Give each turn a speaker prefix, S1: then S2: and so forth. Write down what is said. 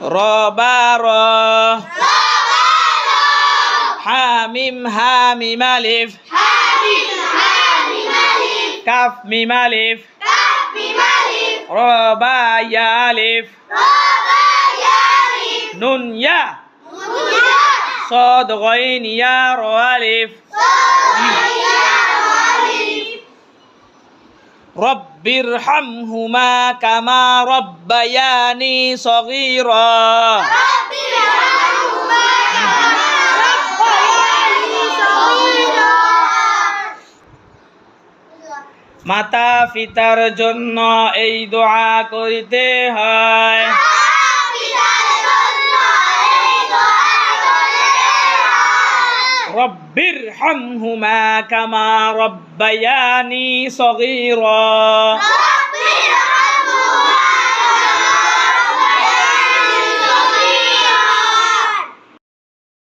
S1: rubber হামিম হামিম আলিফ calf মিম আলিফ রবা ইয়া আলিফ নুন ইয়া صاد غين يا را ألف رب ارحمهما كما ربياني صغيرا মাতা পিতার জন্য এই দোয়া করিতে হয় رب ارحمهما كما ربياني صغيرا